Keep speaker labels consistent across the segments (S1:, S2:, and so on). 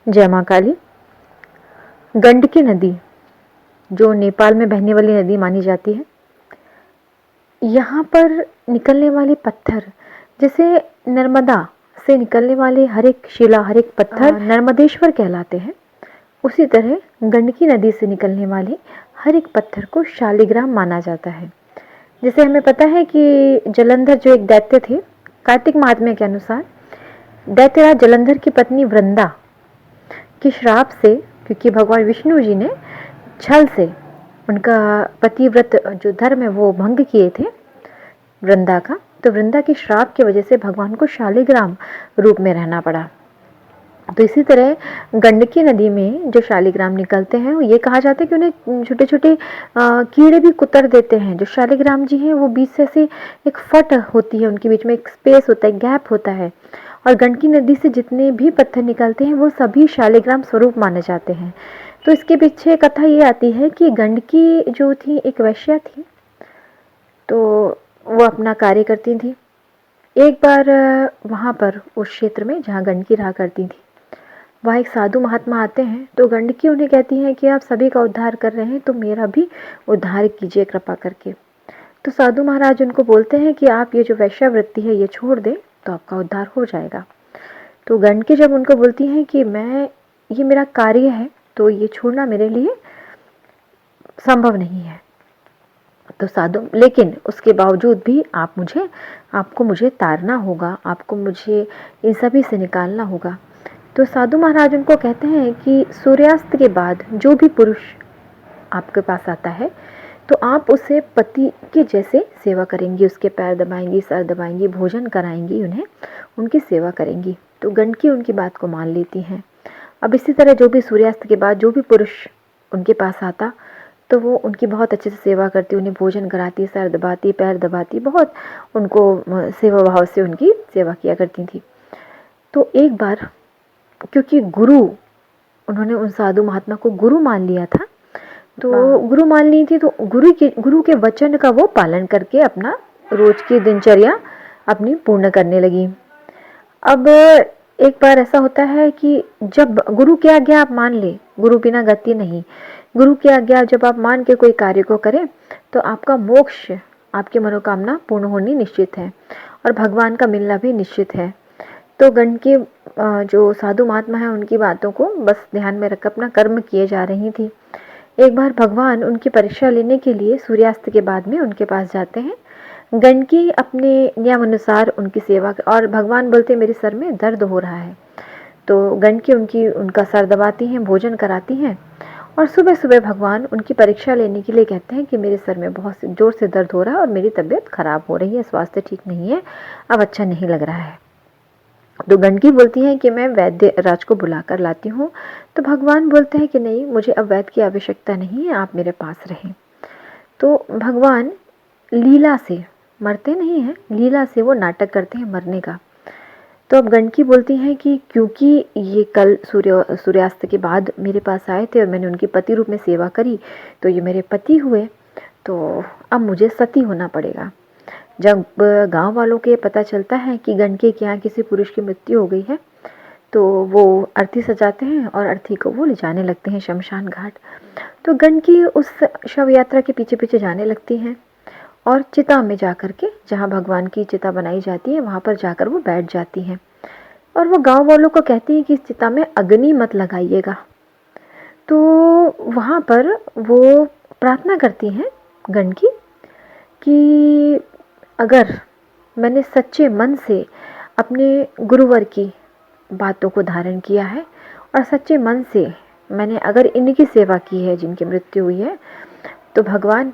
S1: जय माँ काली। गंडकी नदी जो नेपाल में बहने वाली नदी मानी जाती है, यहाँ पर निकलने वाले पत्थर जैसे नर्मदा से निकलने वाले हर एक शिला, हर एक पत्थर नर्मदेश्वर कहलाते हैं। उसी तरह गंडकी नदी से निकलने वाले हर एक पत्थर को शालिग्राम माना जाता है। जैसे हमें पता है कि जलंधर जो एक दैत्य थे, कार्तिक महात्म्य के अनुसार दैत्यराज जलंधर की पत्नी वृंदा के श्राप से, क्योंकि भगवान विष्णु जी ने छल से उनका पतिव्रत जो धर्म है वो भंग किए थे वृंदा का, तो वृंदा के श्राप की वजह से भगवान को शालिग्राम रूप में रहना पड़ा। तो इसी तरह गंडकी नदी में जो शालिग्राम निकलते हैं, ये कहा जाता है कि उन्हें छोटे छोटे कीड़े भी कुतर देते हैं। जो शालिग्राम जी हैं वो बीच से ऐसी एक फट होती है, उनके बीच में एक स्पेस होता है, गैप होता है, और गंडकी नदी से जितने भी पत्थर निकलते हैं वो सभी शालिग्राम स्वरूप माने जाते हैं। तो इसके पीछे कथा ये आती है कि गंडकी जो थी एक वैश्या थी, तो वो अपना कार्य करती थी। एक बार वहाँ पर उस क्षेत्र में जहाँ गंडकी रहा करती थी, वहाँ एक साधु महात्मा आते हैं। तो गंडकी उन्हें कहती हैं कि आप सभी का उद्धार कर रहे हैं तो मेरा भी उद्धार कीजिए कृपा करके। तो साधु महाराज उनको बोलते हैं कि आप ये जो वैश्यावृत्ति है ये छोड़ दें तो आपका उद्धार हो जाएगा। तो गंडकी जब उनको बोलती हैं कि ये मेरा कार्य है तो ये छोड़ना मेरे लिए संभव नहीं है, तो साधु, लेकिन उसके बावजूद भी आपको मुझे तारना होगा, आपको मुझे इन सभी से निकालना होगा। तो साधु महाराज उनको कहते हैं कि सूर्यास्त के बाद जो भी पुरुष आपके पास आता है तो आप उसे पति के जैसे सेवा करेंगी, उसके पैर दबाएंगी, सर दबाएंगी, भोजन कराएंगी, उन्हें उनकी सेवा करेंगी। तो गंडकी उनकी बात को मान लेती हैं। अब इसी तरह जो भी सूर्यास्त के बाद जो भी पुरुष उनके पास आता तो वो उनकी बहुत अच्छे से सेवा करती, उन्हें भोजन कराती, सर दबाती, पैर दबाती, बहुत उनको सेवा भाव से उनकी सेवा किया करती थी। तो एक बार क्योंकि उन्होंने उन साधु महात्मा को गुरु मान लिया था, तो गुरु मान ली थी, तो गुरु के वचन का वो पालन करके अपना रोज की दिनचर्या अपनी पूर्ण करने लगी। अब एक बार ऐसा होता है कि जब गुरु की आज्ञा आप मान ले, गुरु बिना गति नहीं, गुरु की आज्ञा जब आप मान के कोई कार्य को करें तो आपका मोक्ष, आपकी मनोकामना पूर्ण होनी निश्चित है और भगवान का मिलना भी निश्चित है। तो गंडकी जो साधु महात्मा है उनकी बातों को बस ध्यान में रख अपना कर्म किए जा रही थी। एक बार भगवान उनकी परीक्षा लेने के लिए सूर्यास्त के बाद में उनके पास जाते हैं। गंडकी अपने नियम अनुसार उनकी सेवा, और भगवान बोलते मेरे सर में दर्द हो रहा है, तो गंडकी उनका सर दबाती हैं, भोजन कराती हैं, और सुबह सुबह भगवान उनकी परीक्षा लेने के लिए कहते हैं कि मेरे सर में बहुत जोर से दर्द हो रहा है और मेरी तबीयत खराब हो रही है, स्वास्थ्य ठीक नहीं है, अब अच्छा नहीं लग रहा है। तो गंडकी बोलती हैं कि मैं वैद्य राज को बुलाकर लाती हूँ। तो भगवान बोलते हैं कि नहीं, मुझे अब वैद्य की आवश्यकता नहीं है, आप मेरे पास रहें। तो भगवान लीला से मरते नहीं हैं, लीला से वो नाटक करते हैं मरने का। तो अब गंडकी बोलती हैं कि क्योंकि ये कल सूर्यास्त के बाद मेरे पास आए थे और मैंने उनकी पति रूप में सेवा करी तो ये मेरे पति हुए, तो अब मुझे सती होना पड़ेगा। जब गांव वालों के पता चलता है कि गंडकी के यहाँ किसी पुरुष की मृत्यु हो गई है तो वो अर्थी सजाते हैं और अर्थी को वो ले जाने लगते हैं शमशान घाट। तो गंडकी उस शव यात्रा के पीछे पीछे जाने लगती हैं और चिता में जाकर के, जहाँ भगवान की चिता बनाई जाती है वहाँ पर जाकर वो बैठ जाती हैं और वो गांव वालों को कहती हैं कि इस चिता में अग्नि मत लगाइएगा। तो वहाँ पर वो प्रार्थना करती हैं गंडकी कि अगर मैंने सच्चे मन से अपने गुरुवर की बातों को धारण किया है और सच्चे मन से मैंने अगर इनकी सेवा की है जिनकी मृत्यु हुई है, तो भगवान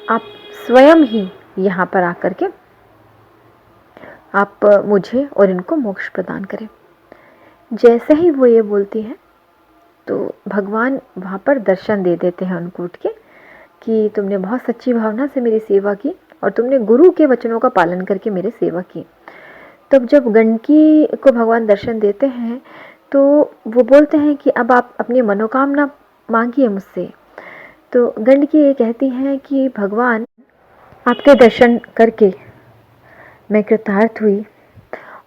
S1: आप स्वयं ही यहाँ पर आकर के आप मुझे और इनको मोक्ष प्रदान करें। जैसे ही वो ये बोलती हैं तो भगवान वहाँ पर दर्शन दे देते हैं उनको उठ के कि तुमने बहुत सच्ची भावना से मेरी सेवा की और तुमने गुरु के वचनों का पालन करके मेरी सेवा की। तब जब गंडकी को भगवान दर्शन देते हैं तो वो बोलते हैं कि अब आप अपनी मनोकामना मांगिए मुझसे। तो गंडकी ये कहती हैं कि भगवान आपके दर्शन करके मैं कृतार्थ हुई,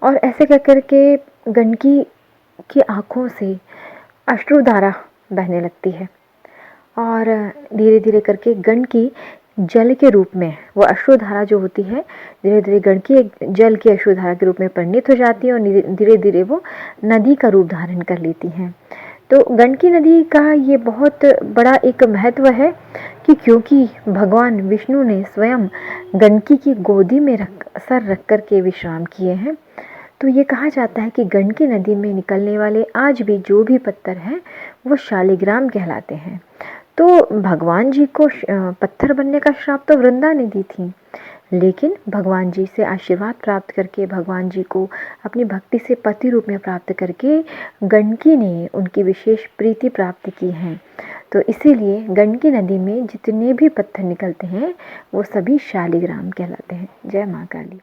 S1: और ऐसे कह कर के गंडकी की आँखों से अश्रुधारा बहने लगती है और धीरे धीरे करके गंडकी जल के रूप में, वो अश्रुधारा जो होती है धीरे धीरे गंडकी एक जल की अश्रुधारा के रूप में परिणित हो जाती है और धीरे धीरे वो नदी का रूप धारण कर लेती है। तो गंडकी नदी का ये बहुत बड़ा एक महत्व है कि क्योंकि भगवान विष्णु ने स्वयं गंडकी की गोदी में सर रख कर के विश्राम किए हैं, तो ये कहा जाता है कि गंडकी नदी में निकलने वाले आज भी जो भी पत्थर हैं वो शालिग्राम कहलाते हैं। तो भगवान जी को पत्थर बनने का श्राप तो वृंदा ने दी थी, लेकिन भगवान जी से आशीर्वाद प्राप्त करके, भगवान जी को अपनी भक्ति से पति रूप में प्राप्त करके गंडकी ने उनकी विशेष प्रीति प्राप्त की है। तो इसीलिए गंडकी नदी में जितने भी पत्थर निकलते हैं वो सभी शालिग्राम कहलाते हैं। जय माँ काली।